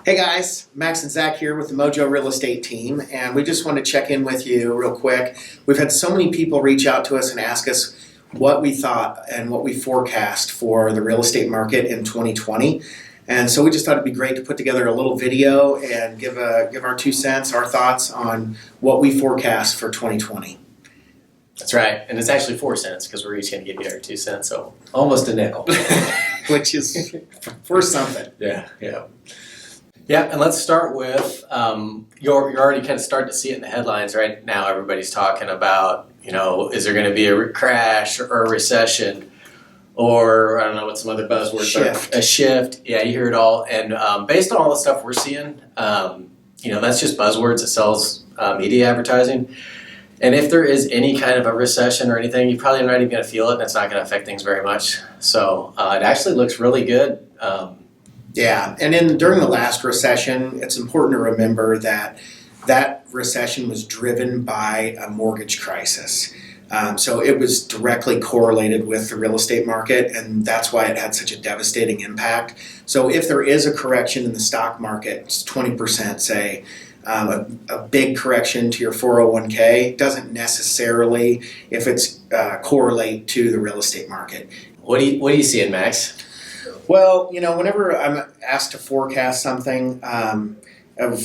Hey guys, Max and Zach here with the MoJo Real Estate team, and we just want to check in with you real quick. We've had so many people reach out to us and ask us what we thought and what we forecast for the real estate market in 2020. And so we just thought it'd be great to put together a little video and give our 2 cents, our thoughts on what we forecast for 2020. That's right, and it's actually 4 cents because we're each going to give you our 2 cents, so almost a nickel. Which is for something. Yeah. Yeah, and let's start with, you're already kind of starting to see it in the headlines right now. Everybody's talking about, is there going to be a crash or a recession, or I don't know what some other buzzwords are. A shift. Yeah, you hear it all. And based on all the stuff we're seeing, that's just buzzwords. It sells media advertising. And if there is any kind of a recession or anything, you're probably not even going to feel it, and it's not going to affect things very much. So it actually looks really good. Yeah, and during the last recession, it's important to remember that recession was driven by a mortgage crisis. So it was directly correlated with the real estate market, and that's why it had such a devastating impact. So if there is a correction in the stock market, it's 20%, say, a big correction to your 401k doesn't necessarily, if it's correlate to the real estate market. What are you seeing, Max? Well, whenever I'm asked to forecast something,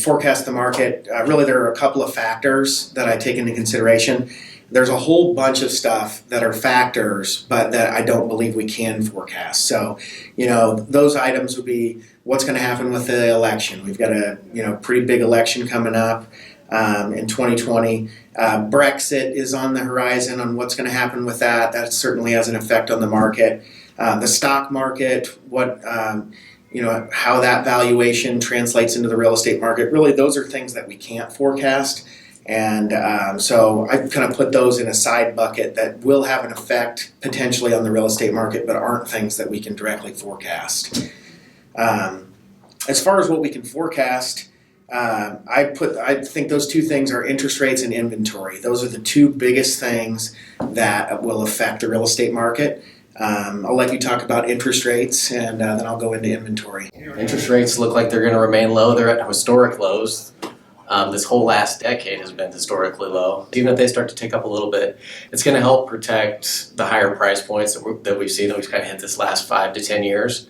forecast the market, really there are a couple of factors that I take into consideration. There's a whole bunch of stuff that are factors, but that I don't believe we can forecast. So, those items would be what's going to happen with the election. We've got a, pretty big election coming up in 2020. Brexit is on the horizon on what's going to happen with that. That certainly has an effect on the market. The stock market, how that valuation translates into the real estate market. Really, those are things that we can't forecast. And so I kind of put those in a side bucket that will have an effect potentially on the real estate market, but aren't things that we can directly forecast. As far as what we can forecast, I think those two things are interest rates and inventory. Those are the two biggest things that will affect the real estate market. I'll let you talk about interest rates, and then I'll go into inventory. Interest rates look like they're going to remain low. They're at historic lows. This whole last decade has been historically low. Even if they start to tick up a little bit, it's going to help protect the higher price points that we've seen, that we've kind of hit this last 5 to 10 years.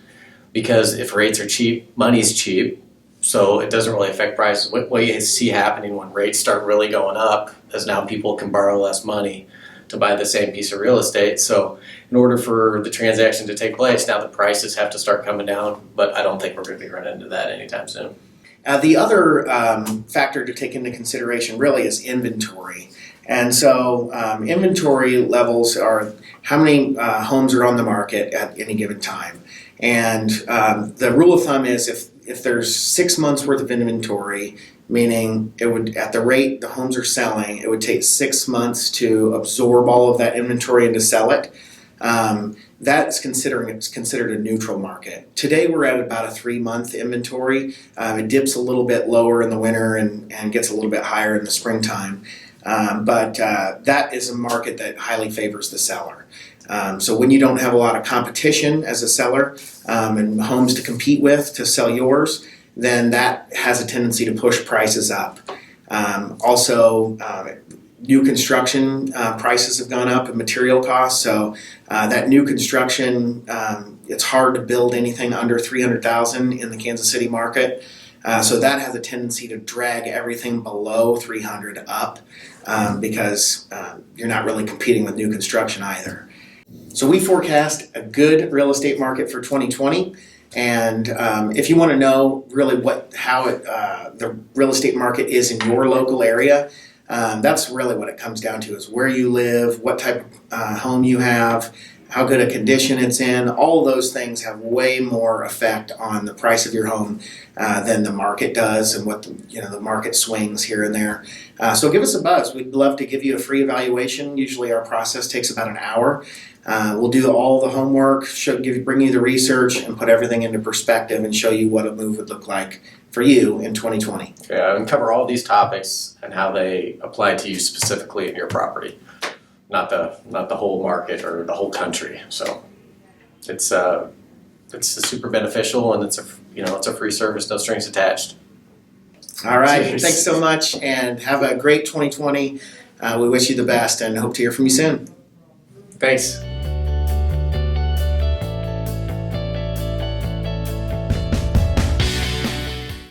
Because if rates are cheap, money's cheap, so it doesn't really affect prices. What you see happening when rates start really going up is now people can borrow less money to buy the same piece of real estate. So in order for the transaction to take place, now the prices have to start coming down, but I don't think we're going to be running into that anytime soon. The other factor to take into consideration really is inventory. And so inventory levels are how many homes are on the market at any given time. And the rule of thumb is if there's 6 months worth of inventory, meaning it would, at the rate the homes are selling, it would take 6 months to absorb all of that inventory and to sell it. It's considered a neutral market. Today we're at about a 3-month inventory. It dips a little bit lower in the winter and gets a little bit higher in the springtime. But that is a market that highly favors the seller. So when you don't have a lot of competition as a seller and homes to compete with to sell yours, then that has a tendency to push prices up. Also, new construction prices have gone up and material costs. So that new construction, it's hard to build anything under $300,000 in the Kansas City market. So that has a tendency to drag everything below 300 up because you're not really competing with new construction either. So we forecast a good real estate market for 2020. And if you want to know really how the real estate market is in your local area, that's really what it comes down to, is where you live, what type of home you have, how good a condition it's in. All of those things have way more effect on the price of your home than the market does, and what the market swings here and there. So give us a buzz. We'd love to give you a free evaluation. Usually our process takes about an hour. We'll do all the homework, bring you the research, and put everything into perspective and show you what a move would look like for you in 2020. Yeah, and cover all these topics and how they apply to you specifically in your property, not the whole market or the whole country. So it's it's super beneficial, and it's a free service, no strings attached. All right, Cheers. thanks so much, and have a great 2020. We wish you the best and hope to hear from you soon. Thanks.